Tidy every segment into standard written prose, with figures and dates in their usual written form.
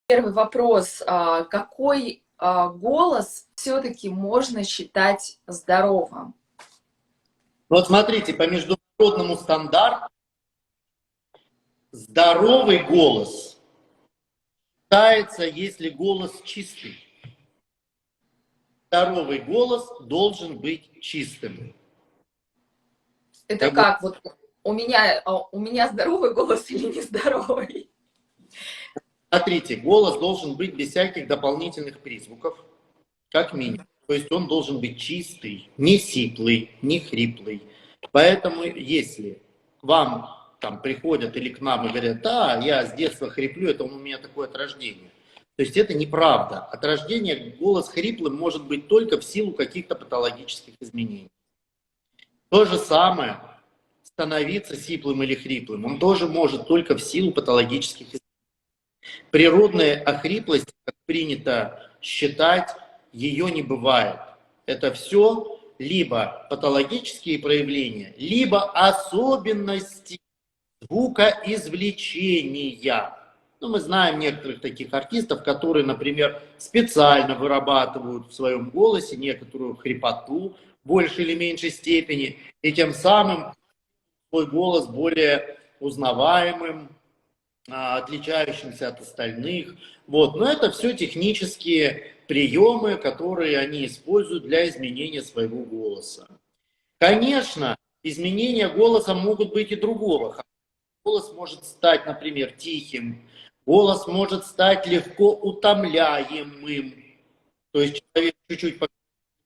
Первый вопрос. Какой голос все-таки можно считать здоровым? Вот смотрите, по международному стандарту здоровый голос считается, если голос чистый. Здоровый голос должен быть чистым. Это как? Вот у меня здоровый голос или нездоровый? Смотрите, голос должен быть без всяких дополнительных призвуков, как минимум. То есть он должен быть чистый, не сиплый, не хриплый. Поэтому если к вам там приходят или к нам и говорят, да, я с детства хриплю, это у меня такое от рождения. То есть это неправда. От рождения голос хриплым может быть только в силу каких-то патологических изменений. То же самое становиться сиплым или хриплым. Он тоже может только в силу патологических изменений. Природной охриплости, как принято считать, ее не бывает. Это все либо патологические проявления, либо особенности звукоизвлечения. Ну, мы знаем некоторых таких артистов, которые, например, специально вырабатывают в своем голосе некоторую хрипоту в большей или меньшей степени, и тем самым свой голос более узнаваемым, отличающимся от остальных. Вот. Но это все технические приемы, которые они используют для изменения своего голоса. Конечно, изменения голоса могут быть и другого. Голос может стать, например, тихим, голос может стать легко утомляемым. То есть человек чуть-чуть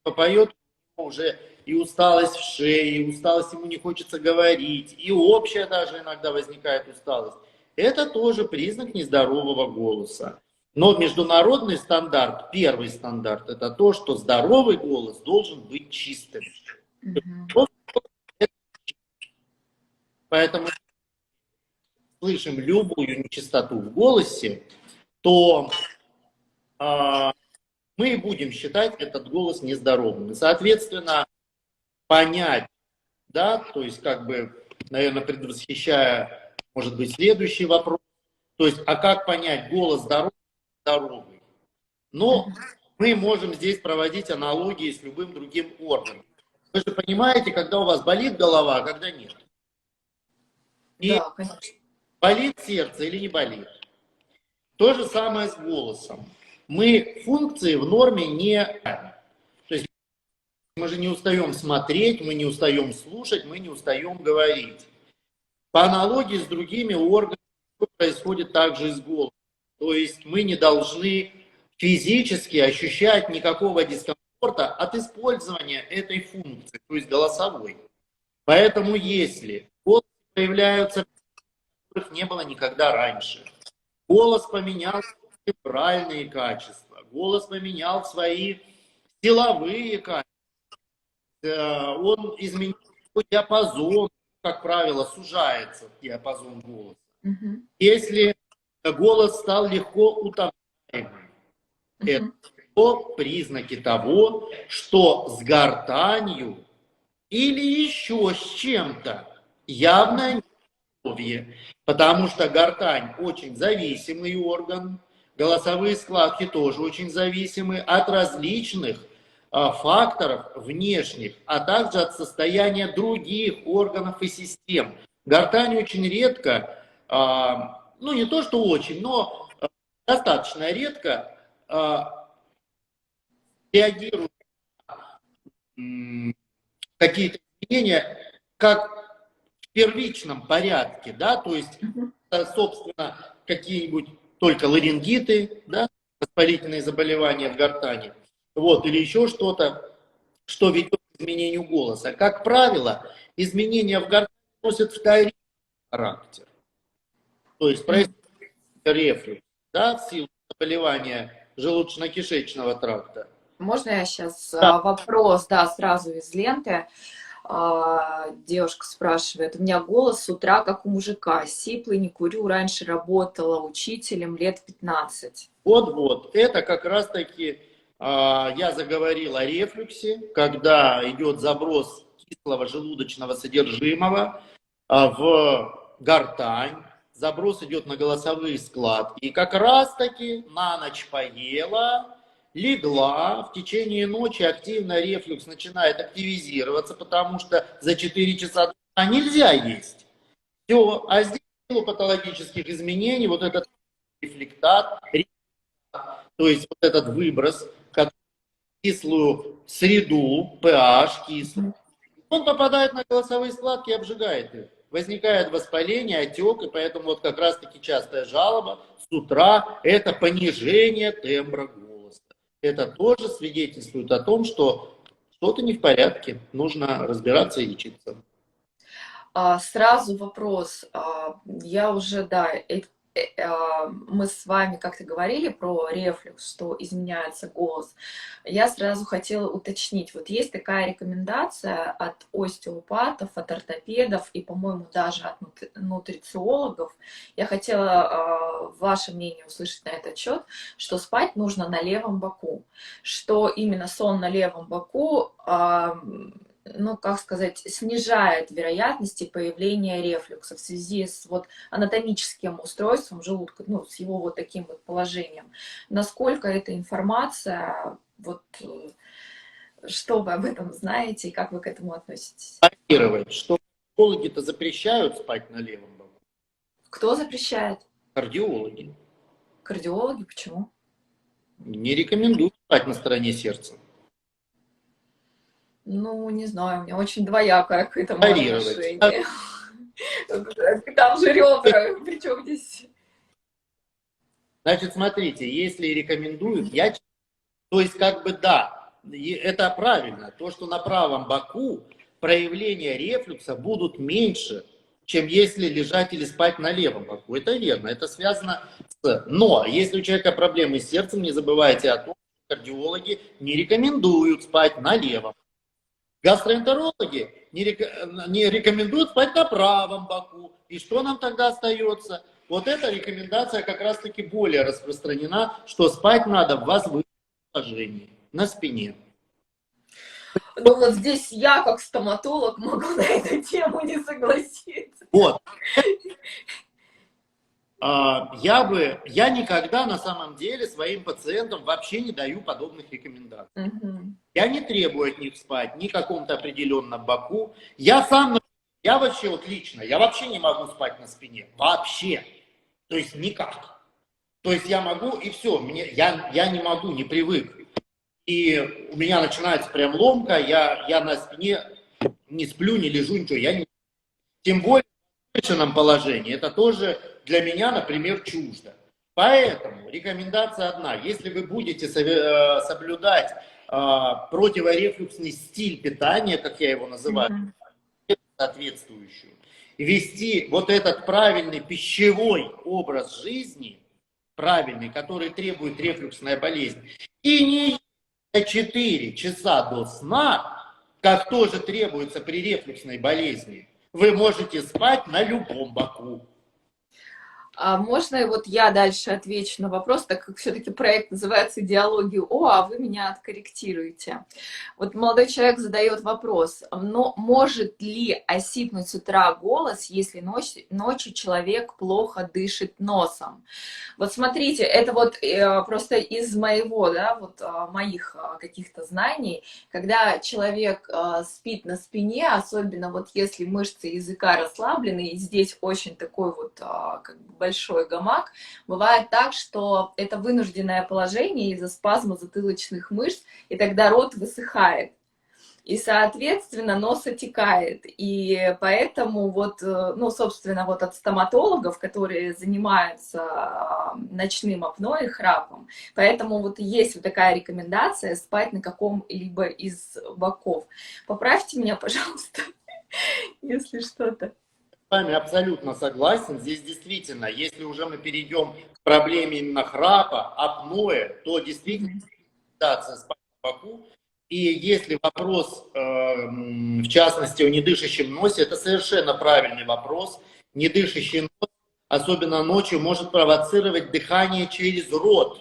попоет, уже и усталость в шее, и усталость ему не хочется говорить, и общая даже иногда возникает усталость. Это тоже признак нездорового голоса. Но международный стандарт, первый стандарт, это то, что здоровый голос должен быть чистым. Поэтому слышим любую нечистоту в голосе, то мы будем считать этот голос нездоровым. И, соответственно, понять, да, то есть, как бы, наверное, предвосхищая, может быть, следующий вопрос, то есть, а как понять, голос здоровый? Но мы можем здесь проводить аналогии с любым другим органом. Вы же понимаете, когда у вас болит голова, а когда нет. И Да, конечно. болит сердце или не болит. То же самое с голосом. Мы функции в норме не... То есть мы же не устаем смотреть, мы не устаем слушать, мы не устаем говорить. По аналогии с другими органами происходит также и с голосом. То есть мы не должны физически ощущать никакого дискомфорта от использования этой функции, то есть голосовой. Поэтому если голос появляются, которых не было никогда раньше, голос поменял тембральные качества, голос поменял свои силовые качества, он изменил диапазон, как правило, сужается диапазон голоса. Если голос стал легко утомляемым, это признаки того, что с гортанью или еще с чем-то явно нездоровье, потому что гортань очень зависимый орган, голосовые складки тоже очень зависимы от различных факторов внешних, а также от состояния других органов и систем. Гортань очень редко, ну не то что очень, но достаточно редко реагирует на какие-то изменения, как в первичном порядке, да, то есть, собственно, какие-нибудь только ларингиты, да, воспалительные заболевания в гортани, вот, или еще что-то, что ведет к изменению голоса. Как правило, изменения в гортани носят вторичный характер. То есть происходит рефлюкс, да, в силу заболевания желудочно-кишечного тракта. Можно я сейчас Да. вопрос, да, сразу из ленты. Девушка спрашивает, у меня голос с утра как у мужика, сиплый, не курю, раньше работала учителем лет 15. Вот, это как раз-таки я заговорил о рефлюксе, когда идет заброс кислого желудочного содержимого в гортань, заброс идет на голосовые складки. И как раз-таки на ночь поела, легла, в течение ночи активно рефлюкс начинает активизироваться, потому что за 4 часа до сна нельзя есть. Все, а здесь в силу патологических изменений вот этот рефлектат, то есть вот этот выброс, который в кислую среду, pH кислый, он попадает на голосовые складки и обжигает их. Возникает воспаление, отек, и поэтому вот как раз-таки частая жалоба с утра – это понижение тембра голоса. Это тоже свидетельствует о том, что что-то не в порядке, нужно разбираться и лечиться. Сразу вопрос. Я уже, да, мы с вами как-то говорили про рефлюкс, что изменяется голос. Я сразу хотела уточнить. Вот есть такая рекомендация от остеопатов, от ортопедов и, по-моему, даже от нутрициологов. Я хотела ваше мнение услышать на этот счет, что спать нужно на левом боку. Что именно сон на левом боку ну, как сказать, снижает вероятности появления рефлюкса в связи с вот анатомическим устройством желудка, ну, с его вот таким вот положением. Насколько эта информация, вот, что вы об этом знаете и как вы к этому относитесь? Что кардиологи-то запрещают спать на левом боку. Кто запрещает? Кардиологи. Кардиологи? Почему? Не рекомендуют спать на стороне сердца. Ну, не знаю, у меня очень двоякое к этому отношение. Там же ребра, причем здесь... Значит, смотрите, если рекомендуют, то есть как бы да, это правильно, то, что на правом боку проявления рефлюкса будут меньше, чем если лежать или спать на левом боку. Это верно, это связано с... Но если у человека проблемы с сердцем, не забывайте о том, что кардиологи не рекомендуют спать на левом. Гастроэнтерологи не рекомендуют спать на правом боку. И что нам тогда остается? Вот эта рекомендация как раз-таки более распространена, что спать надо в возвышенном положении, на спине. Ну вот здесь я, как стоматолог, могу на эту тему не согласиться. Вот. Я никогда на самом деле своим пациентам вообще не даю подобных рекомендаций. Я не требую от них спать ни в каком-то определенном боку. Я вообще вот лично, я вообще не могу спать на спине. Вообще. То есть никак. То есть я могу и все. Я не могу, не привык. И у меня начинается прям ломка, я на спине не сплю, не лежу, ничего. Тем более в повышенном положении. Это тоже для меня, например, чуждо. Поэтому рекомендация одна. Если вы будете соблюдать противорефлюксный стиль питания, как я его называю, соответствующую, вести вот этот правильный пищевой образ жизни, правильный, который требует рефлюксная болезнь, и не за 4 часа до сна, как тоже требуется при рефлюксной болезни, вы можете спать на любом боку. А можно вот я дальше отвечу на вопрос, так как все-таки проект называется «Диалоги О», а вы меня откорректируете. Вот молодой человек задает вопрос, но может ли осипнуть с утра голос, если ночью человек плохо дышит носом? Вот смотрите, это вот просто из моего, да, вот моих каких-то знаний, когда человек спит на спине, особенно вот если мышцы языка расслаблены, и здесь очень такой вот как бы большой гамак, бывает так, что это вынужденное положение из-за спазма затылочных мышц, и тогда рот высыхает. И, соответственно, нос отекает. И поэтому вот, ну, собственно, вот от стоматологов, которые занимаются ночным апноэ и храпом, поэтому вот есть вот такая рекомендация спать на каком-либо из боков. Поправьте меня, пожалуйста, если что-то. С вами абсолютно согласен. Здесь действительно, если уже мы перейдем к проблеме именно храпа, апноэ, то действительно рекомендация спать на боку. И если вопрос, в частности, о недышащем носе, это совершенно правильный вопрос. Недышащий нос, особенно ночью, может провоцировать дыхание через рот.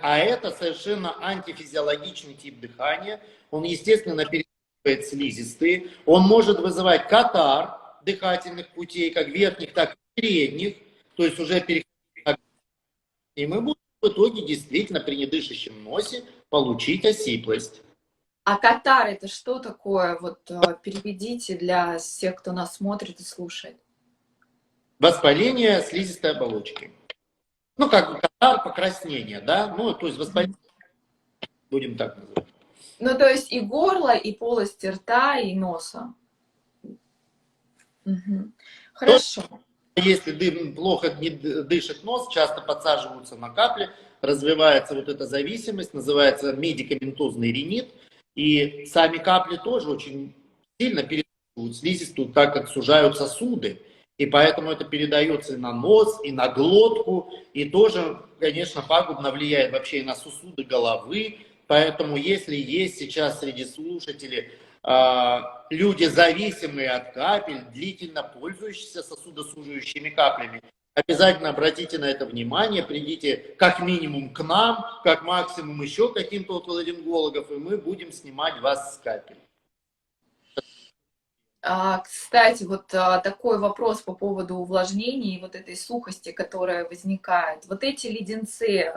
А это совершенно антифизиологичный тип дыхания. Он, естественно, пересыпает слизистые. Он может вызывать катар дыхательных путей, как верхних, так и передних, то есть уже переходить, и мы будем в итоге действительно при недышащем носе получить осиплость. А катар это что такое? Вот переведите для всех, кто нас смотрит и слушает. Воспаление слизистой оболочки. Ну, как бы катар, покраснение, да? Ну, то есть воспаление, будем так называть. Ну, то есть и горло, и полость рта, и носа. Угу. Хорошо. Если плохо дышит нос, часто подсаживаются на капли, развивается вот эта зависимость, называется медикаментозный ринит. И сами капли тоже очень сильно пересаживают слизистую, так как сужают сосуды. И поэтому это передается и на нос, и на глотку, и тоже, конечно, пагубно влияет вообще и на сосуды головы. Поэтому если есть сейчас среди слушателей люди, зависимые от капель, длительно пользующиеся сосудосуживающими каплями, обязательно обратите на это внимание, придите как минимум к нам, как максимум еще к каким-то отоларингологов, и мы будем снимать вас с капель. Кстати, вот такой вопрос по поводу увлажнения и вот этой сухости, которая возникает. Вот эти леденцы,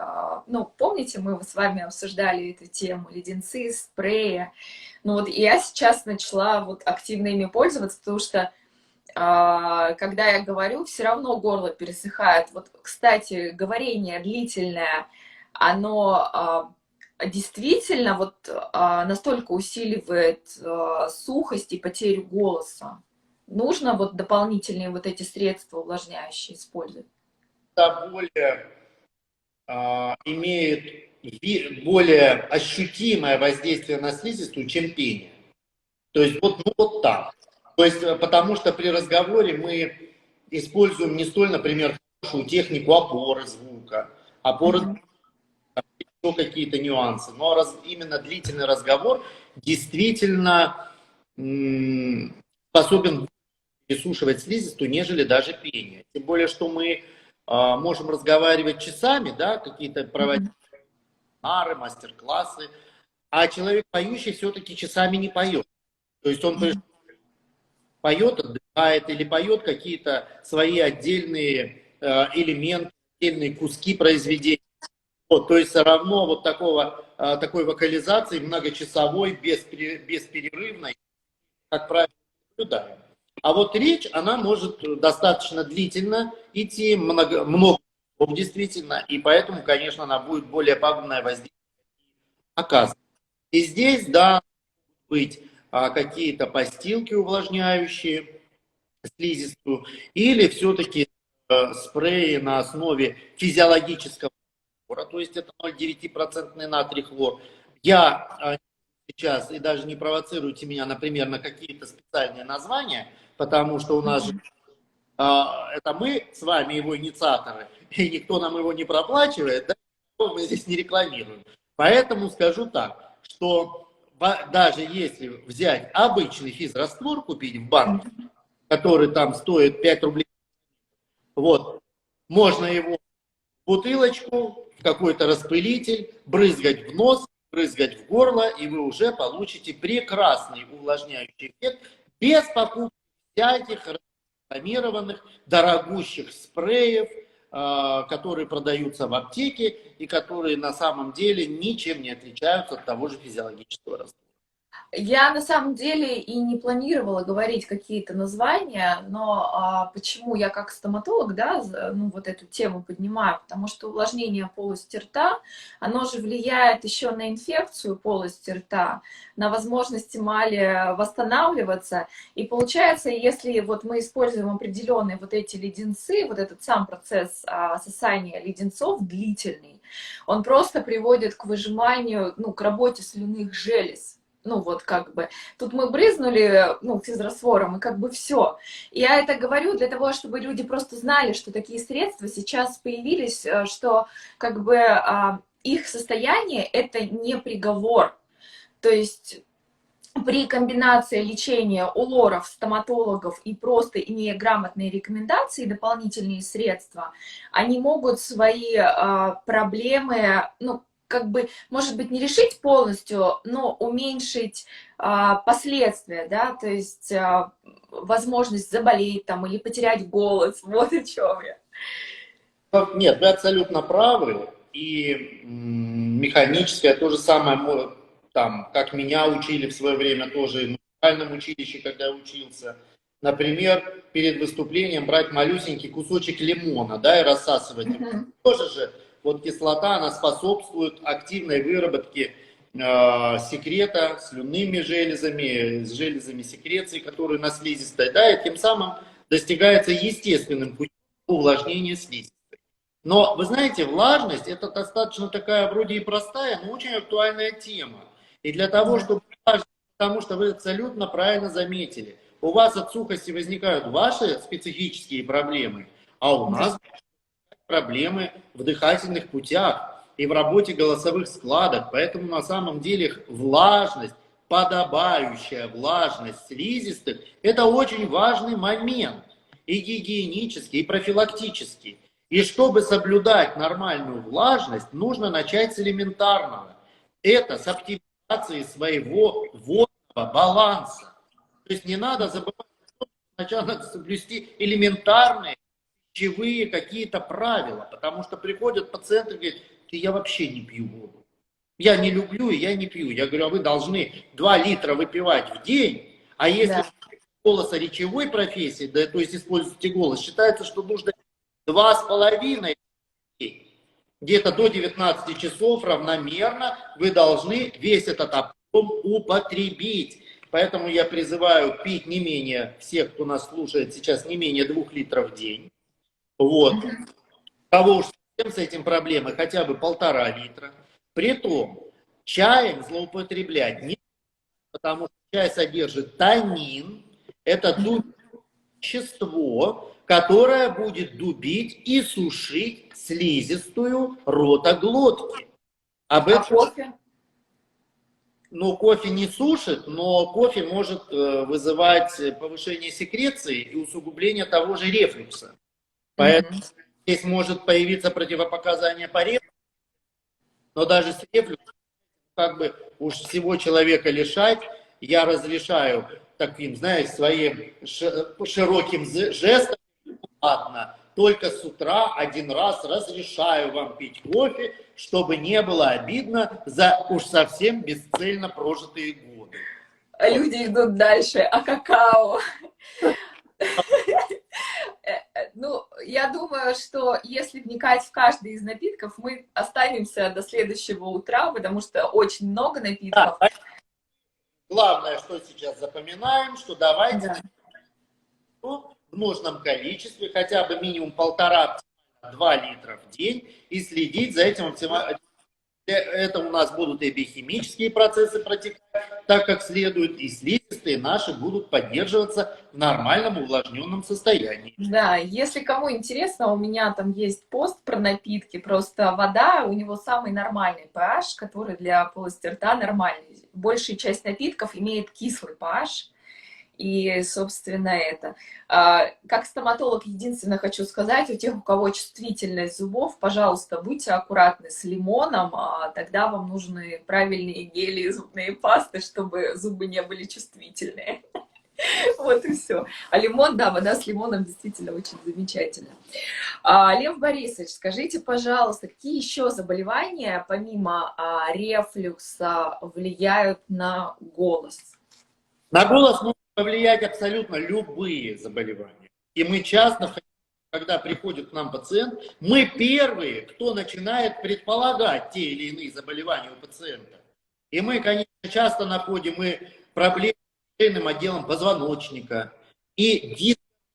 ну, помните, мы с вами обсуждали эту тему, леденцы, спреи. Ну вот я сейчас начала вот активно ими пользоваться, потому что когда я говорю, все равно горло пересыхает. Вот, кстати, говорение длительное, оно действительно вот настолько усиливает сухость и потерю голоса. Нужно вот дополнительные вот эти средства увлажняющие использовать. Это более имеет более ощутимое воздействие на слизистую, чем пение. То есть вот, ну, вот так. То есть потому что при разговоре мы используем не столь, например, хорошую технику опоры звука, опоры еще какие-то нюансы. Но именно длительный разговор действительно способен пересушивать слизистую, нежели даже пение. Тем более, что мы можем разговаривать часами, да, какие-то проводить семинары, мастер-классы, а человек поющий все-таки часами не поет. То есть он поет, отдыхает или поет какие-то свои отдельные элементы, отдельные куски произведения. Вот, то есть все равно вот такой вокализации многочасовой, бесперерывной, как правило, наблюдаем. А вот речь, она может достаточно длительно идти, много часов действительно, и поэтому, конечно, она будет более пагубное воздействие оказывать. И здесь, да, быть какие-то постилки увлажняющие слизистую, или все-таки спреи на основе физиологического хлора, то есть это 0,9% натрий хлор. Я сейчас, и даже не провоцируйте меня, например, на какие-то специальные названия, потому что у нас же это мы с вами его инициаторы, и никто нам его не проплачивает, да, мы здесь не рекламируем. Поэтому скажу так, что даже если взять обычный физраствор, купить в банке, который там стоит 5 рублей, вот, можно его в бутылочку, в какой-то распылитель, брызгать в нос, брызгать в горло, и вы уже получите прекрасный увлажняющий эффект без покупки всяких рекламированных, дорогущих спреев, которые продаются в аптеке и которые на самом деле ничем не отличаются от того же физиологического раствора. Я на самом деле и не планировала говорить какие-то названия, но почему я как стоматолог, да, ну, вот эту тему поднимаю, потому что увлажнение полости рта, оно же влияет еще на инфекцию полости рта, на возможность эмали восстанавливаться, и получается, если вот мы используем определенные вот эти леденцы, вот этот сам процесс сосания леденцов длительный, он просто приводит к выжиманию, ну, к работе слюнных желез. Ну вот как бы, тут мы брызнули, ну, физраствором, и как бы все. Я это говорю для того, чтобы люди просто знали, что такие средства сейчас появились, что как бы их состояние это не приговор. То есть при комбинации лечения у лоров, стоматологов и просто имея грамотные рекомендации, дополнительные средства, они могут свои проблемы, ну, как бы, может быть, не решить полностью, но уменьшить последствия, да, то есть возможность заболеть там или потерять голос, вот о чем я. Нет, вы абсолютно правы. И механическое, то же самое, там, как меня учили в свое время тоже в музыкальном училище, когда я учился. Например, перед выступлением брать малюсенький кусочек лимона, да, и рассасывать. Мгм. Тоже же, вот кислота, она способствует активной выработке секрета слюнными железами, с железами секреции, которые на слизистой, да, и тем самым достигается естественным путем увлажнения слизи. Но, вы знаете, влажность – это достаточно такая вроде и простая, но очень актуальная тема. И для того, Да. чтобы потому что вы абсолютно правильно заметили, у вас от сухости возникают ваши специфические проблемы, а у Да. нас проблемы в дыхательных путях и в работе голосовых складок. Поэтому на самом деле влажность, подобающая влажность слизистых – это очень важный момент и гигиенический, и профилактический. И чтобы соблюдать нормальную влажность, нужно начать с элементарного. Это с оптимизации своего водного баланса. То есть не надо забывать, что сначала надо соблюсти элементарные пищевые какие-то правила, потому что приходят пациенты и говорят, я вообще не пью воду. Я не люблю и я не пью. Я говорю, а вы должны 2 литра выпивать в день, а если Да. голосоречевой профессии, да, то есть используете голос, считается, что нужно 2,5 дней. Где-то до 19 часов равномерно вы должны весь этот объем употребить. Поэтому я призываю пить не менее, всех, кто нас слушает сейчас, не менее 2 литров в день. Вот. У кого уж совсем с этим проблемы, хотя бы 1,5 литра. Притом, чаем злоупотреблять не, потому что чай содержит танин, это вещество, которое будет дубить и сушить слизистую ротоглотки. Об А этом, кофе? ну, кофе не сушит, но кофе может вызывать повышение секреции и усугубление того же рефлюкса. Поэтому Мгм. здесь может появиться противопоказание по рефлюксу, но даже с рефлюксом, как бы уж всего человека лишать, я разрешаю таким, знаешь, своим широким жестом, ладно, только с утра 1 раз разрешаю вам пить кофе, чтобы не было обидно за уж совсем бесцельно прожитые годы. А Вот. люди идут дальше. А какао? Ну, я думаю, что если вникать в каждый из напитков, мы останемся до следующего утра, потому что очень много Да, напитков. главное, что сейчас запоминаем, что давайте Да. в нужном количестве, хотя бы минимум 1,5–2 литра в день, и следить за этим оптимально. Это у нас будут и биохимические процессы протекать так, как следует, и слизистые наши будут поддерживаться в нормальном увлажненном состоянии. Да, если кому интересно, у меня там есть пост про напитки, просто вода, у него самый нормальный pH, который для полости рта нормальный. Большая часть напитков имеет кислый pH, и, собственно, это. Как стоматолог, единственное хочу сказать, у тех, у кого чувствительность зубов, пожалуйста, будьте аккуратны с лимоном, тогда вам нужны правильные гели и зубные пасты, чтобы зубы не были чувствительные. Вот и все. А лимон, да, вода с лимоном действительно очень замечательно. Лев Борисович, скажите, пожалуйста, какие еще заболевания, помимо рефлюкса, влияют на голос? На голос могут повлиять абсолютно любые заболевания. И мы часто, когда приходит к нам пациент, мы первые, кто начинает предполагать те или иные заболевания у пациента. И мы, конечно, часто находим и проблемы с шейным отделом позвоночника, и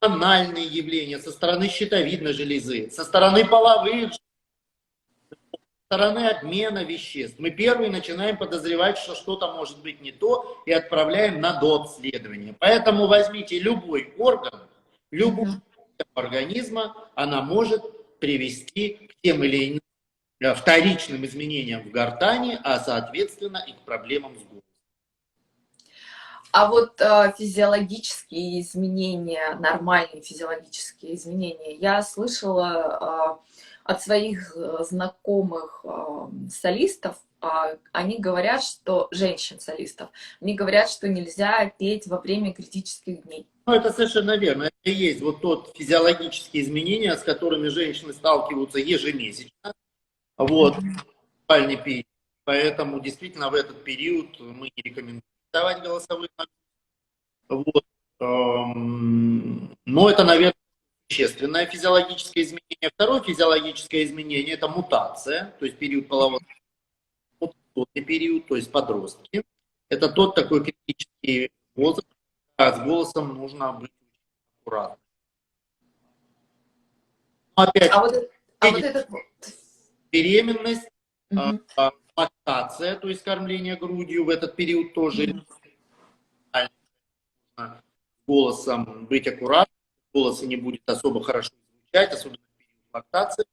дисфункциональные явления со стороны щитовидной железы, со стороны половых, со стороны обмена веществ. Мы первые начинаем подозревать, что что-то может быть не то, и отправляем на дообследование. Поэтому возьмите любой орган, любую Мгм. организма, она может привести к тем или иным вторичным изменениям в гортани, а соответственно и к проблемам с голосом. А вот физиологические изменения, нормальные физиологические изменения, я слышала от своих знакомых солистов, они говорят, что женщин-солистов, они говорят, что нельзя петь во время критических дней. Ну, это совершенно верно. Это и есть вот тот физиологические изменения, с которыми женщины сталкиваются ежемесячно. Вот, спальный период. Поэтому действительно в этот период мы не рекомендуем давать голосовые нагрузки. Вот. Но это, наверное, существенное физиологическое изменение. Второе физиологическое изменение – это мутация, то есть период полового период, то есть подростки. Это тот такой критический возраст, с голосом нужно быть аккуратным. Опять, вот этот вот. беременность, лактация, то есть кормление грудью в этот период тоже нужно голосом быть аккуратным, голос не будет особо хорошо звучать, особенно в период лактации,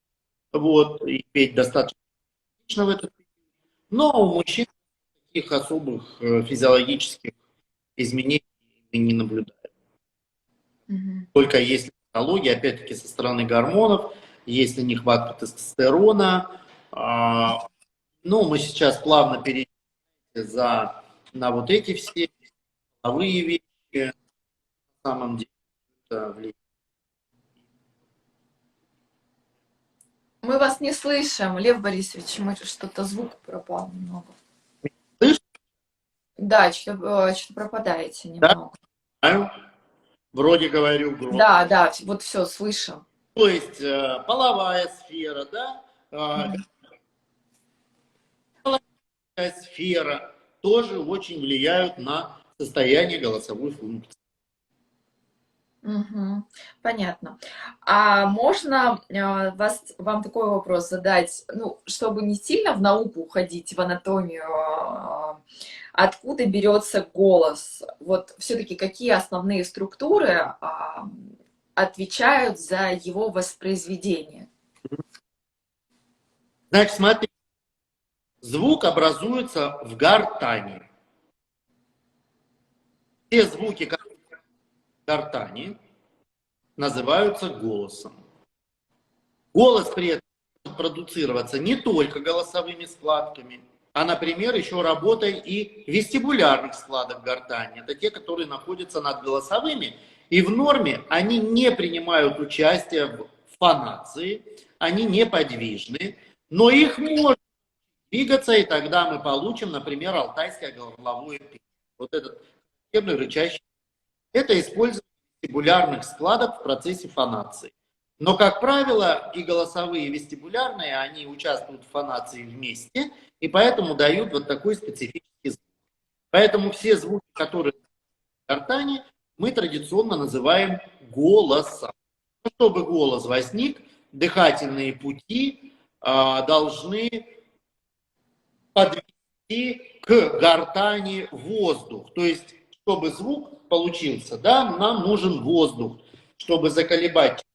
вот, и петь достаточно в этот период. Но у мужчин таких особых физиологических изменений мы не наблюдаем. Только если патология, опять-таки, со стороны гормонов, если нехватка тестостерона. Ну, мы сейчас плавно перейдем на вот эти все половые вещи. На самом деле это влияет. Мы вас не слышим, Лев Борисович, мы что-то звук пропал немного. Слышно? Да, что-то пропадаете немного. Да? Вроде говорю громко. Да, вот все, слышим. То есть половая сфера, да? Половая сфера тоже очень влияют на состояние голосовой функции. Понятно. А можно вам такой вопрос задать, ну, чтобы не сильно в науку уходить, в анатомию, откуда берется голос? Вот все-таки какие основные структуры отвечают за его воспроизведение? Значит, смотри, звук образуется в гортани. Все звуки, которые в гортани, называются голосом. Голос при этом может продуцироваться не только голосовыми складками, а, например, еще работой и вестибулярных складок гортани. Это те, которые находятся над голосовыми, и в норме они не принимают участие в фонации, они неподвижны, но их можно двигаться, и тогда мы получим, например, алтайское горловое пение. Вот этот характерный рычащий. Это использование вестибулярных складок в процессе фонации. Но, как правило, и голосовые, и вестибулярные, они участвуют в фонации вместе, и поэтому дают вот такой специфический звук. Поэтому все звуки, которые в гортани, мы традиционно называем голосом. Чтобы голос возник, дыхательные пути должны подвести к гортани воздух. То есть, чтобы звук получился, да, нам нужен воздух, чтобы заколебать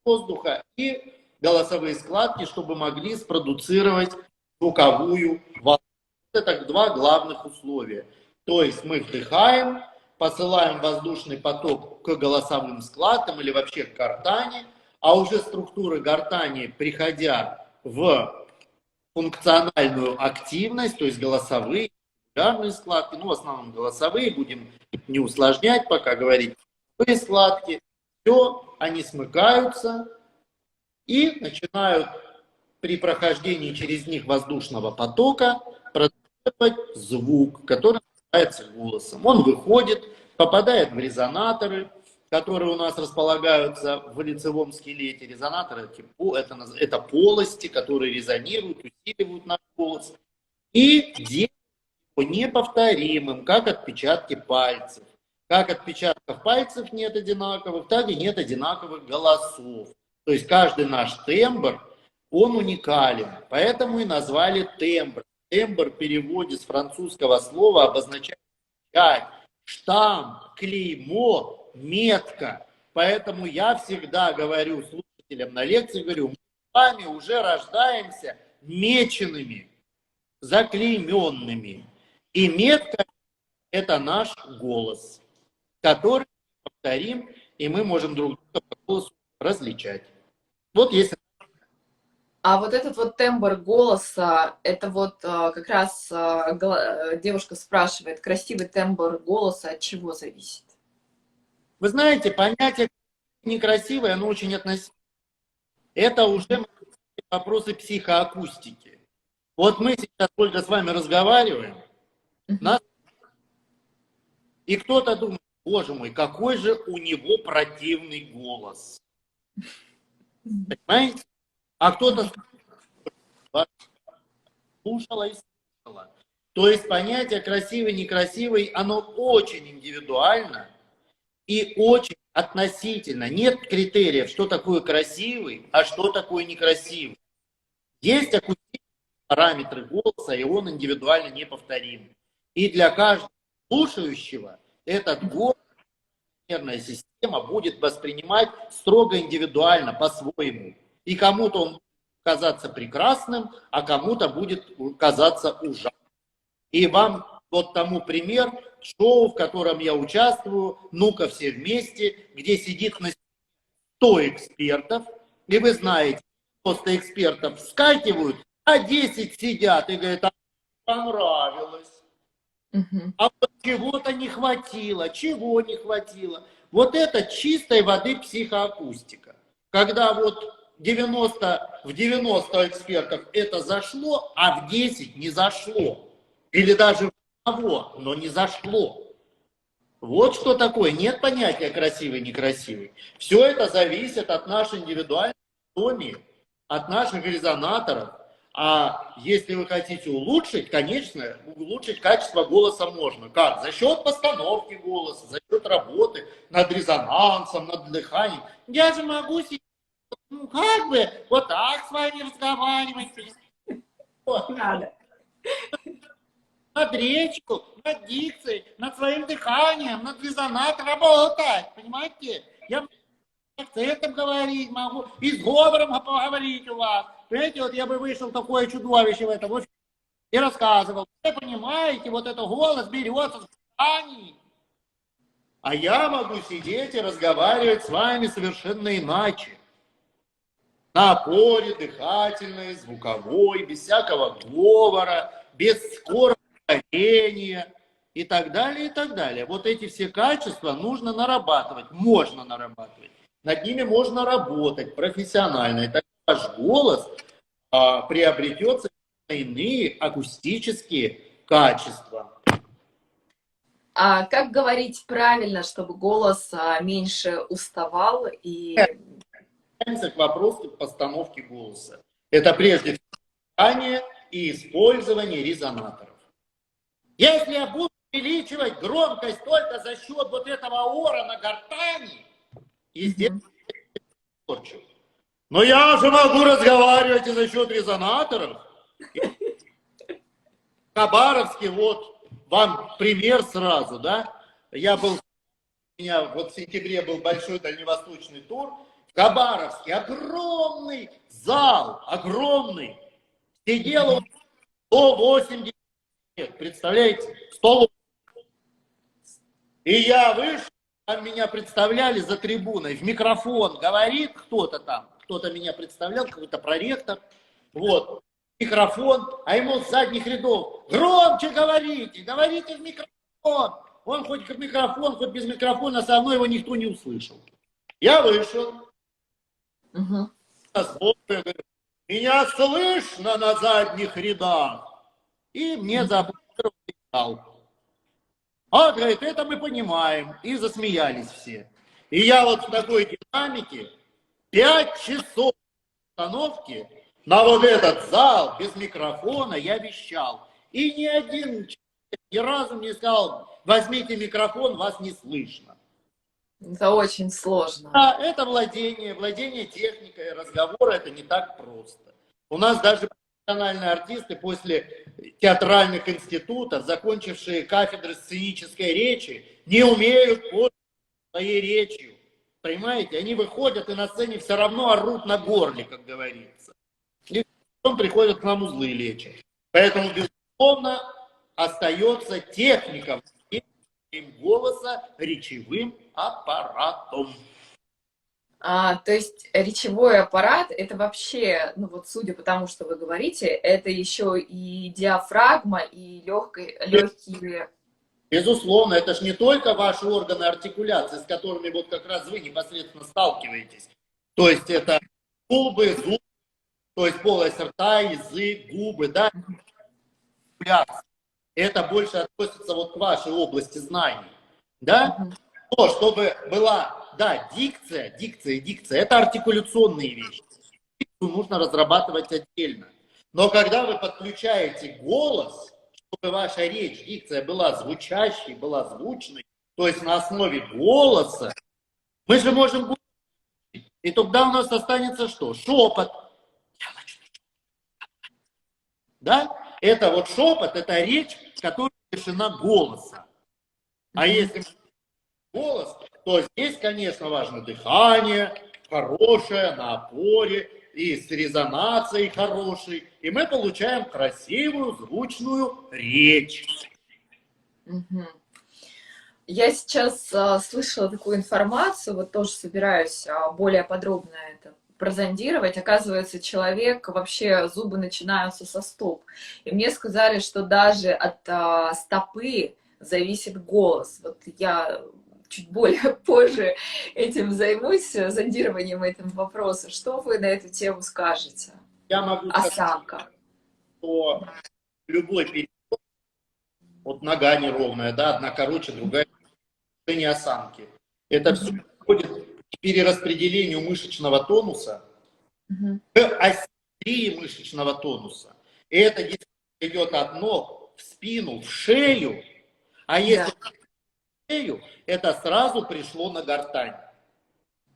воздуха и голосовые складки, чтобы могли спродуцировать звуковую волну. Это два главных условия. То есть мы вдыхаем, посылаем воздушный поток к голосовым складкам или вообще к гортани, а уже структуры гортани, приходя в функциональную активность, то есть голосовые, вестибулярные складки, ну в основном голосовые, будем не усложнять, пока говорить, голосовые складки, все, они смыкаются и начинают при прохождении через них воздушного потока продуцировать звук, который называется голосом. Он выходит, попадает в резонаторы, которые у нас располагаются в лицевом скелете. Резонаторы это полости, которые резонируют, усиливают наш голос и делают его неповторимым, как отпечатки пальцев. Как отпечатков пальцев нет одинаковых, так и нет одинаковых голосов. То есть каждый наш тембр, он уникален. Поэтому и назвали тембр. Тембр в переводе с французского слова обозначает штамп, клеймо, метка. Поэтому я всегда говорю слушателям на лекции, говорю, мы с вами уже рождаемся меченными, заклейменными. И метка – это наш голос, который мы повторим, и мы можем друг друга по голосу различать. Вот если... А вот этот вот тембр голоса, это вот как раз девушка спрашивает, красивый тембр голоса от чего зависит? Вы знаете, понятие некрасивое, оно очень относительно. Это уже вопросы психоакустики. Вот мы сейчас только с вами разговариваем, нас, и кто-то думает, боже мой, какой же у него противный голос. Понимаете? А кто-то слушала и слушала. То есть понятие красивый, некрасивый, оно очень индивидуально и очень относительно. Нет критериев, что такое красивый, а что такое некрасивый. Есть акустические параметры голоса, и он индивидуально неповторим. И для каждого слушающего этот голос, нервная система будет воспринимать строго индивидуально, по-своему. И кому-то он будет казаться прекрасным, а кому-то будет казаться ужасным. И вам вот тому пример, шоу, в котором я участвую, «Ну-ка все вместе», где сидит на 100 экспертов, и вы знаете, 90 экспертов вскакивают, а 10 сидят и говорят, а понравилось. А вот чего-то не хватило, чего не хватило. Вот это чистой воды психоакустика. Когда вот в 90 экспертов это зашло, а в 10 не зашло. Или даже в одного, но не зашло. Вот что такое. Нет понятия красивый, некрасивый. Все это зависит от нашей индивидуальной анатомии, от наших резонаторов. А если вы хотите улучшить, конечно, улучшить качество голоса можно. Как? За счет постановки голоса, за счет работы над резонансом, над дыханием. Я же могу сидеть, ну как бы, вот так с вами разговаривать. Надо. Над речью, над дикцией, над своим дыханием, над резонатором работать, понимаете? Я акцентом говорить могу, и с говором поговорить у вас. Понимаете, вот я бы вышел такое чудовище в этом и рассказывал. Вы понимаете, вот этот голос берется с дыханием. А я могу сидеть и разговаривать с вами совершенно иначе. На опоре дыхательной, звуковой, без всякого говора, без скорого ускорения и так далее, и так далее. Вот эти все качества нужно нарабатывать, можно нарабатывать. Над ними можно работать профессионально. И тогда ваш голос приобретет иные акустические качества. А как говорить правильно, чтобы голос меньше уставал и... К вопросу постановки голоса. Это прежде всего дыхание и использование резонаторов. Если я буду увеличивать громкость только за счет вот этого ора на гортани, естественно, порчу. Но я же могу разговаривать и за счет резонаторов. В Хабаровске, вот вам пример сразу, да? У меня вот в сентябре был большой дальневосточный тур. В Хабаровске огромный зал, огромный. Сидело 180 человек, представляете? 100. И я вышел, там меня представляли за трибуной, в микрофон говорит кто-то там, кто-то меня представлял, какой-то проректор, вот, микрофон, а ему с задних рядов, громче говорите, говорите в микрофон. Он хоть в микрофон, хоть без микрофона, все равно его никто не услышал. Я вышел, меня слышно на задних рядах, и мне зааплодировал. А, говорит, это мы понимаем. И засмеялись все. И я вот в такой динамике 5 часов установки на вот этот зал без микрофона я вещал. И ни один человек ни разу не сказал, возьмите микрофон, вас не слышно. Это очень сложно. Да, это владение техникой, разговора, это не так просто. У нас даже профессиональные артисты после театральных институтов, закончившие кафедры сценической речи, не умеют пользоваться своей речью. Понимаете? Они выходят и на сцене все равно орут на горле, как говорится. И потом приходят к нам узлы лечат. Поэтому, безусловно, остается техника голоса речевым аппаратом. То есть речевой аппарат — это вообще, ну вот судя по тому, что вы говорите, это еще и диафрагма, и легкие. Безусловно, это же не только ваши органы артикуляции, с которыми вот как раз вы непосредственно сталкиваетесь. То есть это губы, зубы, то есть полость рта, язык, губы, да, артикуляция. Это больше относится вот к вашей области знаний, да? Мгм. Но чтобы была, да, дикция, это артикуляционные вещи. Дикцию нужно разрабатывать отдельно. Но когда вы подключаете голос, чтобы ваша речь, дикция была звучащей, была звучной, то есть на основе голоса, мы же можем говорить. И тогда у нас останется что? Шепот. Да? Это вот шепот, это речь, которая лишена голоса. А если голос, то здесь, конечно, важно дыхание, хорошее, на опоре, и с резонацией хорошей. И мы получаем красивую, звучную речь. Мгм. Я сейчас слышала такую информацию, вот тоже собираюсь более подробно это прозондировать. Оказывается, человек вообще зубы начинаются со стоп. И мне сказали, что даже от стопы зависит голос. Вот я чуть более позже этим займусь, зондированием этого вопроса. Что вы на эту тему скажете? Я могу сказать, Осанка. что любой период, вот нога неровная, да, одна короче, другая не осанки. Это все приводит к перераспределению мышечного тонуса, Мгм. к асимметрии мышечного тонуса. И это действительно идет от ног в спину, в шею. А если Да. в шею, это сразу пришло на гортань.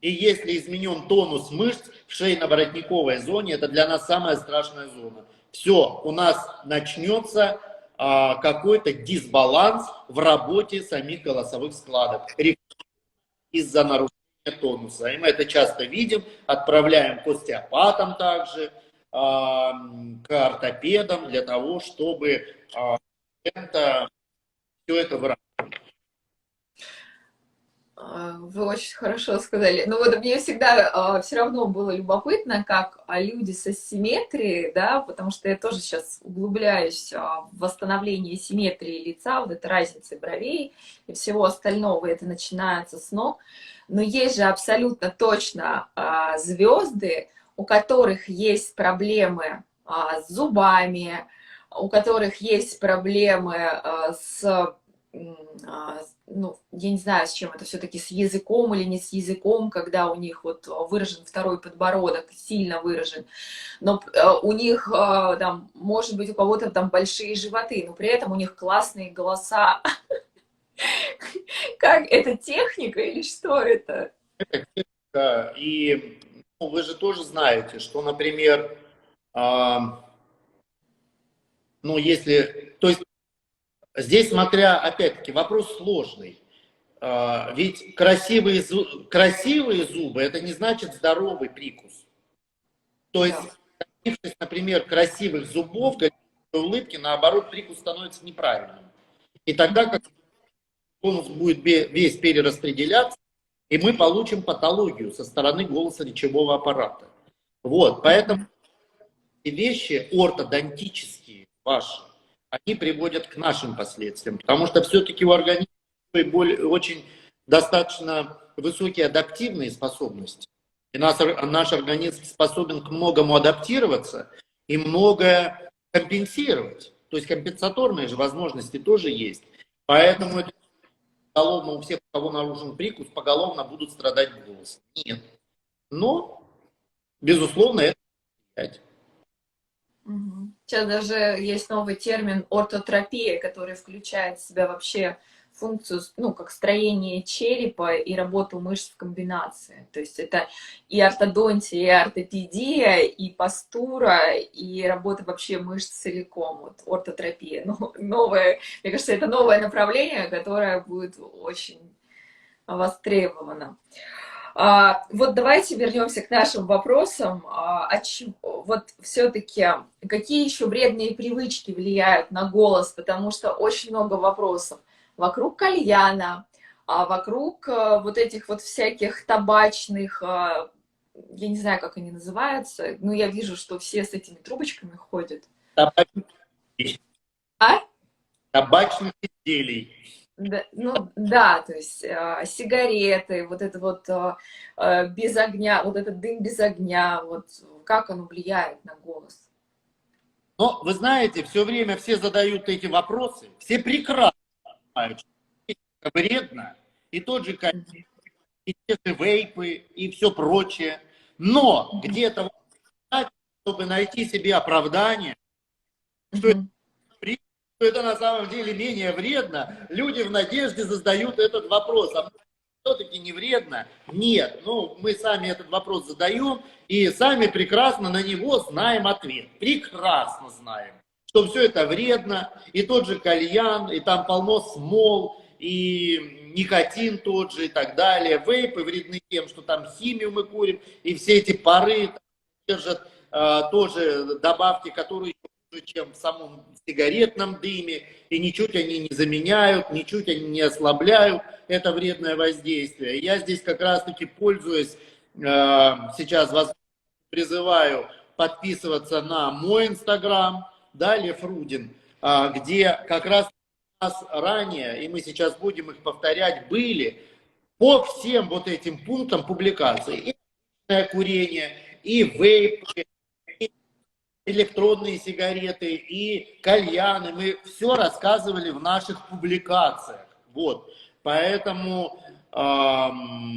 И если изменен тонус мышц в шейно-воротниковой зоне, это для нас самая страшная зона. Все, у нас начнется какой-то дисбаланс в работе самих голосовых складок из-за нарушения тонуса. И мы это часто видим, отправляем к остеопатам также, к ортопедам для того, чтобы все это выравнивать. Вы очень хорошо сказали. Но вот мне всегда все равно было любопытно, как люди с асимметрией, да, потому что я тоже сейчас углубляюсь в восстановление симметрии лица, вот эта разница бровей и всего остального, это начинается с ног. Но есть же абсолютно точно звезды, у которых есть проблемы с зубами, у которых есть проблемы с ну, я не знаю, с чем это все-таки, с языком или не с языком, когда у них вот выражен второй подбородок, сильно выражен, но у них там, может быть, у кого-то там большие животы, но при этом у них классные голоса. Как это, техника или что это? И ну, вы же тоже знаете, что, например, ну, если, то есть здесь, смотря, опять-таки, вопрос сложный. Ведь красивые зубы, это не значит здоровый прикус. То есть, Да. добившись, например, красивых зубов, красивой улыбки, наоборот, прикус становится неправильным. И тогда, как тонус будет весь перераспределяться, и мы получим патологию со стороны голоса-речевого аппарата. Вот, поэтому эти вещи ортодонтические ваши, они приводят к нашим последствиям, потому что все-таки у организма очень достаточно высокие адаптивные способности. И наш организм способен к многому адаптироваться и многое компенсировать. То есть компенсаторные же возможности тоже есть. Поэтому это поголовно у всех, у кого нарушен прикус, поголовно будут страдать голос. Нет. Но, безусловно, это влияет. Сейчас даже есть новый термин ортотропия, который включает в себя вообще функцию, ну, как строение черепа и работу мышц в комбинации. То есть это и ортодонтия, и ортопедия, и постура, и работа вообще мышц целиком. Вот ортотропия. Ну, новое, мне кажется, это новое направление, которое будет очень востребовано. Вот давайте вернемся к нашим вопросам. Вот все-таки какие еще вредные привычки влияют на голос, потому что очень много вопросов вокруг кальяна, А вокруг вот этих вот всяких табачных, я не знаю, как они называются, но я вижу, что все с этими трубочками ходят. Табачных, А? табачных изделий. Да, ну да, то есть сигареты, вот это вот без огня, вот этот дым без огня, вот как оно влияет на голос. Но вы знаете, все время все задают эти вопросы, все прекрасно понимают, что это вредно, и тот же кайф, Мгм. и те же вейпы, и все прочее. Но Мгм. где-то, чтобы найти себе оправдание, что это, Мгм. что это на самом деле менее вредно, люди в надежде задают этот вопрос. А все-таки не вредно? Нет. Ну, мы сами этот вопрос задаем и сами прекрасно на него знаем ответ. Прекрасно знаем, что все это вредно, и тот же кальян, и там полно смол, и никотин тот же, и так далее. Вейпы вредны тем, что там химию мы курим, и все эти пары держат тоже добавки, которые хуже, чем в самом сигаретном дыме, и ничуть они не заменяют, ничуть они не ослабляют это вредное воздействие. Я здесь как раз-таки пользуюсь, сейчас вас призываю подписываться на мой инстаграм, да, Лев Рудин, где как раз у нас ранее, и мы сейчас будем их повторять, были по всем вот этим пунктам публикации. И курение, и вейпы, и электронные сигареты, и кальяны. Мы все рассказывали в наших публикациях. Вот. Поэтому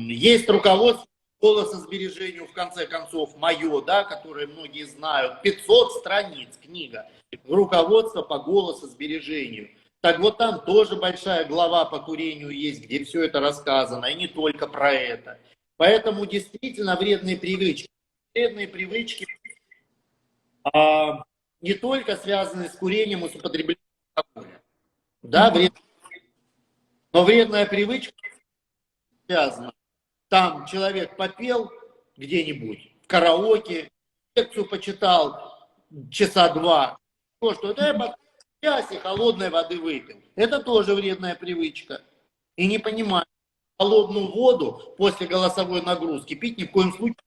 есть руководство по голососбережению, в конце концов, мое, да, которое многие знают, 500 страниц книга, руководство по голососбережению. Так вот там тоже большая глава по курению есть, где все это рассказано, и не только про это. Поэтому действительно вредные привычки. Вредные привычки не только связаны с курением и с употреблением алкоголя. Да, Мгм. но вредная привычка связана. Там человек попел где-нибудь в караоке, лекцию почитал часа два, то, что да, я потом в часе холодной воды выпил. Это тоже вредная привычка. И не понимаю, холодную воду после голосовой нагрузки пить ни в коем случае,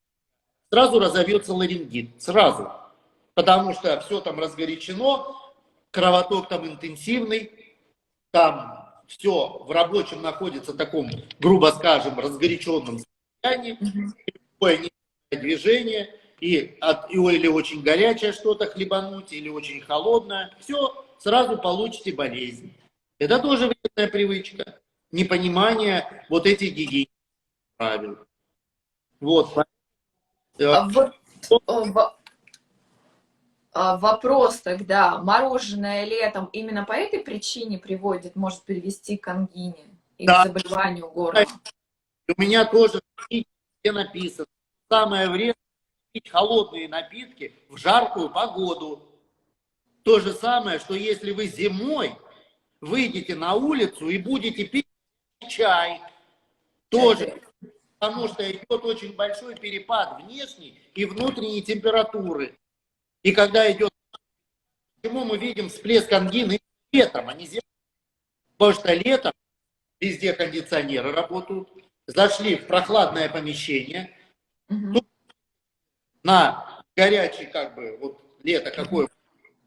сразу разовьется ларингит. Сразу. Потому что все там разгорячено, кровоток там интенсивный, там все в рабочем находится таком, грубо скажем, разгоряченном состоянии, Мгм. любое неправильное движение, или очень горячее что-то хлебануть, или очень холодное, все, сразу получите болезнь. Это тоже вредная привычка, непонимание вот этих гигиенических правил. Вот. А вот вопрос тогда, мороженое летом именно по этой причине приводит, может привести к ангине и к Да, заболеванию горла? у меня тоже где написано, самое время пить холодные напитки в жаркую погоду. То же самое, что если вы зимой выйдете на улицу и будете пить чай, тоже, Это... потому что идет очень большой перепад внешней и внутренней температуры. И когда идет, почему мы видим всплеск ангины летом, а не зимой? Потому что летом везде кондиционеры работают, зашли в прохладное помещение, Мгм. на горячий, как бы, вот лето какое,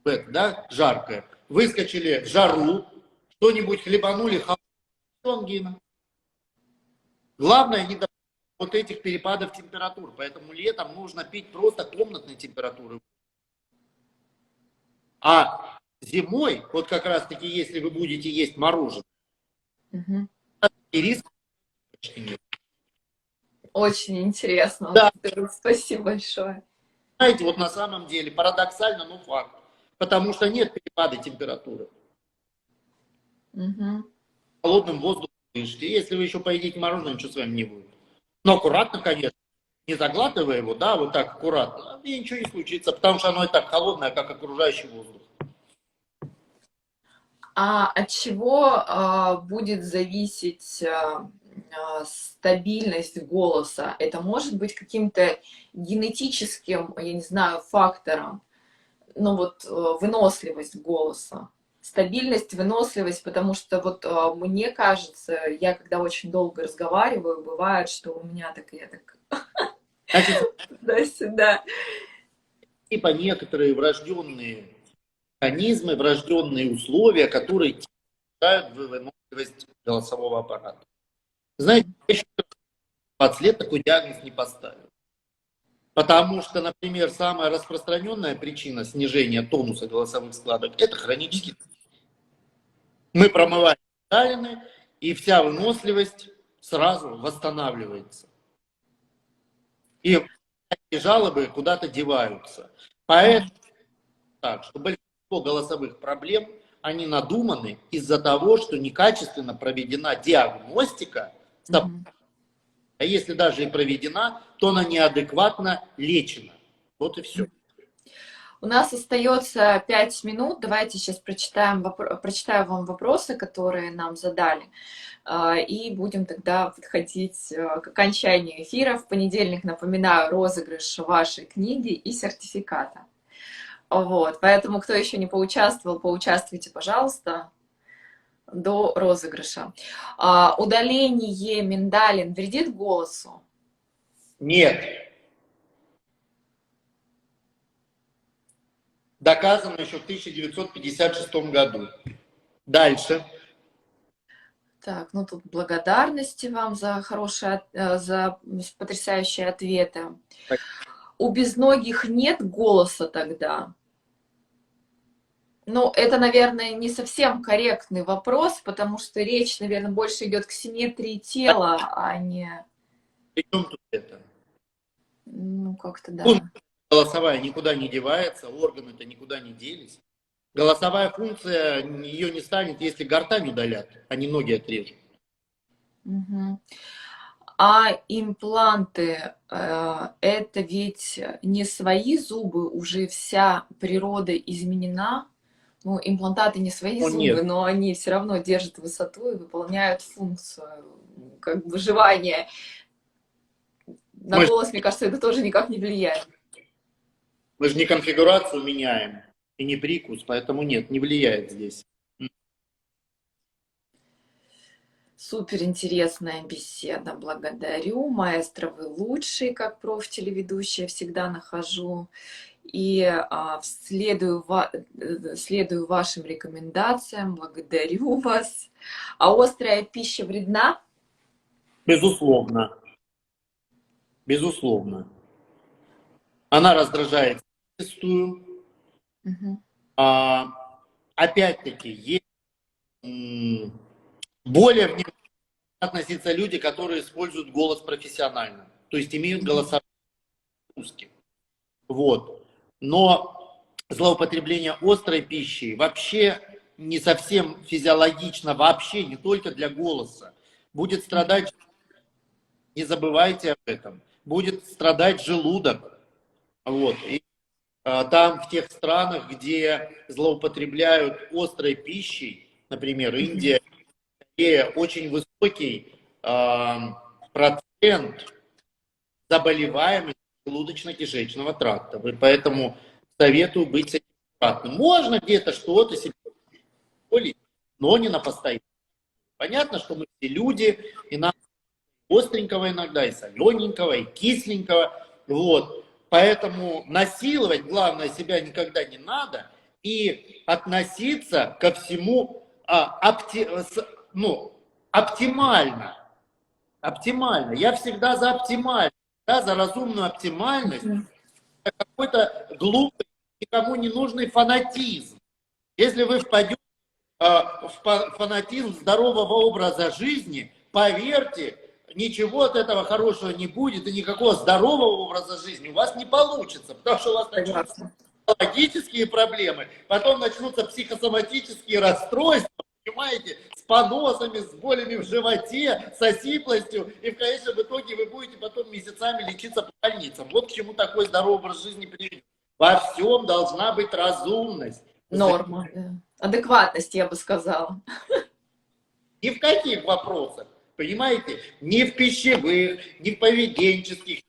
да, жаркое, выскочили в жару, что-нибудь хлебанули, ангина. Главное не допустить вот этих перепадов температур, поэтому летом нужно пить просто комнатной температуры. А зимой, вот как раз таки, если вы будете есть мороженое, Мгм. и риск почти нет. Очень интересно. Да, Спасибо большое. знаете, вот на самом деле, парадоксально, но факт. Потому что нет перепада температуры. Мгм. Холодным воздухом дышите. Если вы еще поедите мороженое, ничего с вами не будет. Но аккуратно, конечно, не заглатывая его, да, вот так аккуратно, и ничего не случится, потому что оно и так холодное, как окружающий воздух. А от чего будет зависеть стабильность голоса? Это может быть каким-то генетическим, я не знаю, фактором, ну вот выносливость голоса. стабильность, выносливость, потому что вот мне кажется, я когда очень долго разговариваю, бывает, что у меня так, я так Значит, туда-сюда. типа некоторые врожденные механизмы, врожденные условия, которые снижают выносливость голосового аппарата. Знаете, я еще 20 лет такой диагноз не поставил. Потому что, например, самая распространенная причина снижения тонуса голосовых складок – это хронический. Мы промываем миндалины, и вся выносливость сразу восстанавливается. И жалобы куда-то деваются. Поэтому так, что большинство голосовых проблем, они надуманы из-за того, что некачественно проведена диагностика. А если даже и проведена, то она неадекватно лечена. Вот и все. У нас остается 5 минут. Давайте сейчас прочитаю вам вопросы, которые нам задали. И будем тогда подходить к окончанию эфира. В понедельник, напоминаю, розыгрыш вашей книги и сертификата. Вот. Поэтому, кто еще не поучаствовал, поучаствуйте, пожалуйста, до розыгрыша. Удаление миндалин вредит голосу? Нет. Доказано еще в 1956 году. Дальше. Так, ну тут благодарности вам за хорошие, за потрясающие ответы. Так. У безногих нет голоса тогда? Ну, это, наверное, не совсем корректный вопрос, потому что речь, наверное, больше идет к симметрии тела, а не... При чем тут это? Ну, как-то да. Функция голосовая никуда не девается, органы-то никуда не делись. Голосовая функция, ее не станет, если гортань удалят, а не ноги отрежут. Угу. А импланты, это ведь не свои зубы, уже вся природа изменена. Ну, имплантаты не свои зубы, Нет. но они все равно держат высоту и выполняют функцию как выживания. На голос, мне кажется, это тоже никак не влияет. Мы же не конфигурацию меняем и не прикус, поэтому нет, не влияет здесь. Супер интересная беседа, благодарю. Маэстро, вы лучший, как профтелеведущая, всегда нахожу. И следую вашим рекомендациям, благодарю вас. А острая пища вредна? Безусловно. Безусловно. Она раздражает зачастую. Опять-таки, есть более внимательно относиться люди, которые используют голос профессионально, то есть имеют голосовые нагрузки. Вот. Но злоупотребление острой пищей вообще не совсем физиологично, вообще не только для голоса. Будет страдать, не забывайте об этом, будет страдать желудок. Вот. И там в тех странах, где злоупотребляют острой пищей, например, Индия, где очень высокий процент заболеваемости желудочно-кишечного тракта. И поэтому советую быть с этим аккуратным. Можно где-то что-то себе позволить, но не на постоянно. Понятно, что мы все люди, и нам остренького иногда, и солененького, и кисленького. Вот. Поэтому насиловать, главное, себя никогда не надо, и относиться ко всему оптимально. Оптимально. Я всегда за оптимальность, да, за разумную оптимальность. Какой-то глупый, никому не нужный фанатизм. Если вы впадете в фанатизм здорового образа жизни, поверьте, ничего от этого хорошего не будет, и никакого здорового образа жизни у вас не получится, потому что у вас начнутся психологические проблемы, потом начнутся психосоматические расстройства, понимаете, с поносами, с болями в животе, с осиплостью, и в конечном итоге вы будете потом месяцами лечиться по больницам. Вот к чему такой здоровый образ жизни приведет. Во всем должна быть разумность. Норма, да. Адекватность, я бы сказала. Ни в каких вопросах, понимаете, ни в пищевых, ни в поведенческих.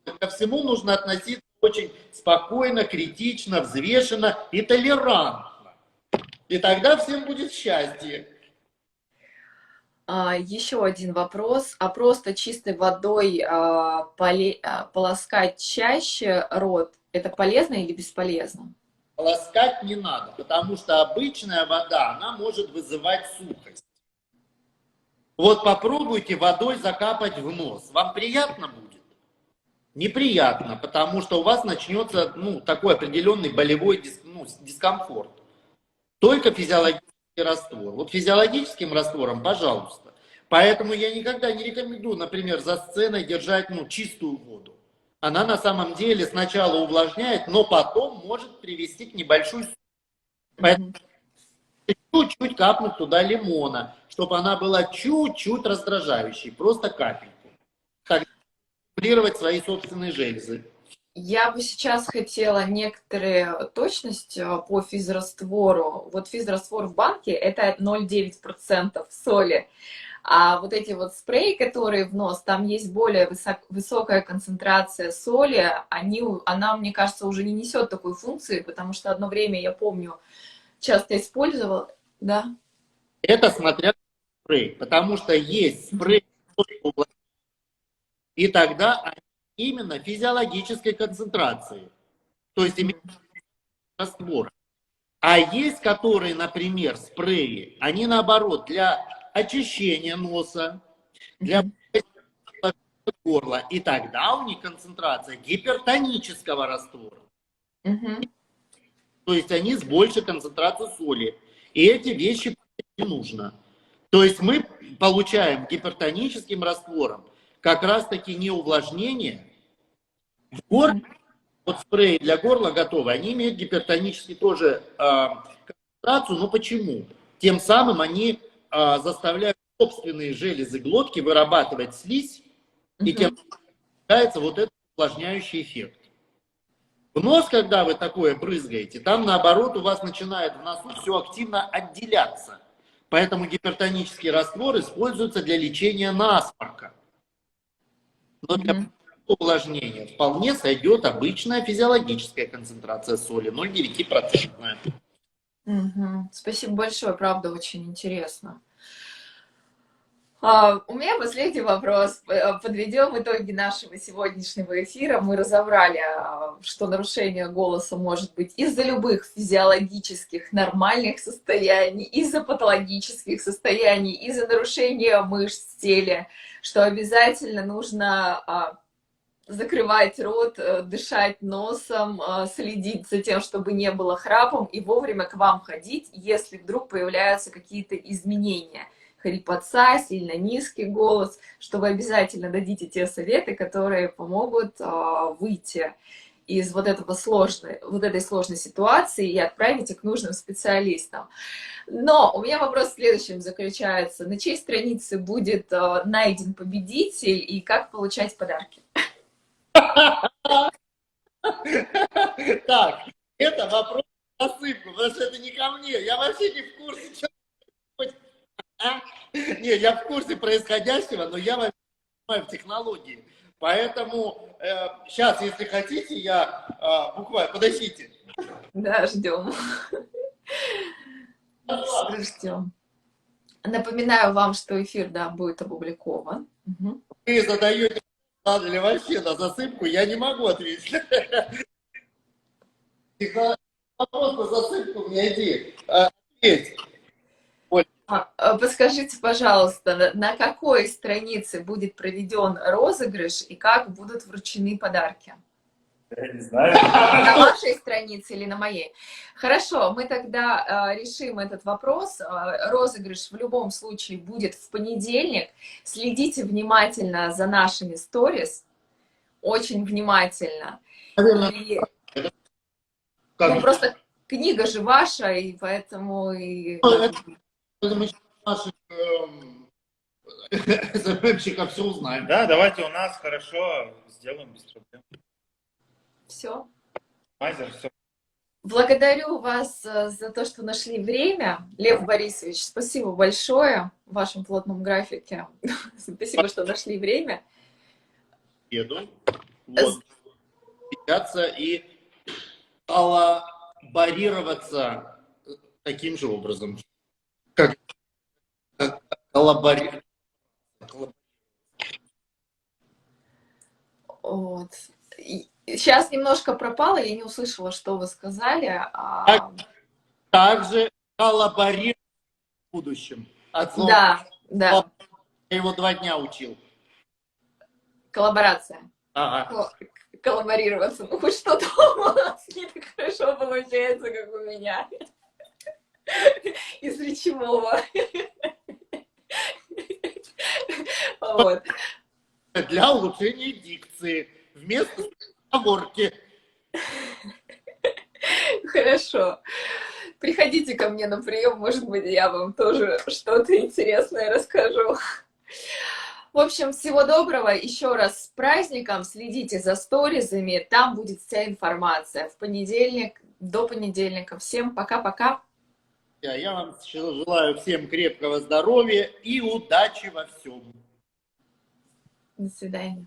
Ко всему нужно относиться очень спокойно, критично, взвешенно и толерантно. И тогда всем будет счастье. Еще один вопрос. А просто чистой водой полоскать чаще рот, это полезно или бесполезно? Полоскать не надо, потому что обычная вода, она может вызывать сухость. Вот попробуйте водой закапать в нос. Вам приятно будет? Неприятно, потому что у вас начнется такой определенный болевой дискомфорт. Только физиологический раствор. Вот физиологическим раствором, пожалуйста. Поэтому я никогда не рекомендую, например, за сценой держать чистую воду. Она на самом деле сначала увлажняет, но потом может привести к небольшой сухости. Поэтому Мгм. чуть-чуть капнуть туда лимона, чтобы она была чуть-чуть раздражающей, просто капельку. Тогда стимулировать свои собственные железы. Я бы сейчас хотела некоторые точность по физраствору. Вот физраствор в банке это 0,9% соли. А вот эти вот спреи, которые в нос, там есть более высокая концентрация соли. Она, мне кажется, уже не несет такой функции, потому что одно время, я помню, часто использовала. Да. Это смотря на спрей, потому что есть спрей, и тогда они именно физиологической концентрации, то есть именно раствора. А есть, которые, например, спреи, они наоборот для очищения носа, для Мгм. горла, и тогда у них концентрация гипертонического раствора. Мгм. То есть они с большей концентрацией соли. И эти вещи не нужно. То есть мы получаем гипертоническим раствором как раз-таки не увлажнение. В горле, Мгм. вот спреи для горла готовы, они имеют гипертонический тоже концентрацию, но почему? Тем самым они заставляют собственные железы глотки вырабатывать слизь, и тем Мгм. самым появляется вот этот увлажняющий эффект. В нос, когда вы такое брызгаете, там наоборот у вас начинает в носу все активно отделяться. Поэтому гипертонический раствор используется для лечения насморка. Но для Мгм. увлажнения вполне сойдет обычная физиологическая концентрация соли, 0,9%. Мгм. Спасибо большое, правда, очень интересно. У меня последний вопрос. Подведем итоги нашего сегодняшнего эфира. Мы разобрали, что нарушение голоса может быть из-за любых физиологических нормальных состояний, из-за патологических состояний, из-за нарушения мышц в теле, что обязательно нужно закрывать рот, дышать носом, следить за тем, чтобы не было храпом, и вовремя к вам ходить, если вдруг появляются какие-то изменения. Хрипотца, сильно низкий голос, что вы обязательно дадите те советы, которые помогут выйти из вот этой сложной ситуации и отправите к нужным специалистам. Но у меня вопрос в следующем заключается. На чьей странице будет найден победитель и как получать подарки? Так, это вопрос на засыпку, потому что это не ко мне. Я вообще не в курсе, что а? Не, я в курсе происходящего, но я вообще не понимаю в технологии. Поэтому сейчас, если хотите, я буквально... Подождите. Да, ждем. Ждем. Напоминаю вам, что эфир, да, будет опубликован. Мгм. Вы задаете надо ли вообще на засыпку, я не могу ответить. Вопрос на засыпку у меня есть. Подскажите, пожалуйста, на какой странице будет проведен розыгрыш и как будут вручены подарки? Я не знаю. На вашей странице или на моей? Хорошо, мы тогда решим этот вопрос. Розыгрыш в любом случае будет в понедельник. Следите внимательно за нашими сторис, очень внимательно. Наверное, И, как бы, просто книга же ваша, и поэтому и это мы сейчас наших СММщиков все узнаем. Да, давайте у нас хорошо сделаем без проблем. все. Мазер, все. Благодарю вас за то, что нашли время. Лев Борисович, спасибо большое в вашем плотном графике. Спасибо, что нашли время. Еду. Вот, общаться и коллаборироваться таким же образом. Как коллаборировать. Вот. Сейчас немножко пропало, я не услышала, что вы сказали. Также коллаборировать в будущем. От слова Да, да, я его 2 дня учил. коллаборация. Ага. Коллаборироваться. Ну, хоть что-то у вас не так хорошо получается, как у меня. Из речевого. Вот. Для улучшения дикции. Вместо оговорки. Хорошо. Приходите ко мне на прием, может быть, я вам тоже что-то интересное расскажу. В общем, всего доброго. Еще раз с праздником. Следите за сторизами. Там будет вся информация. В понедельник, до понедельника. Всем пока-пока. Я вам желаю всем крепкого здоровья и удачи во всем. До свидания.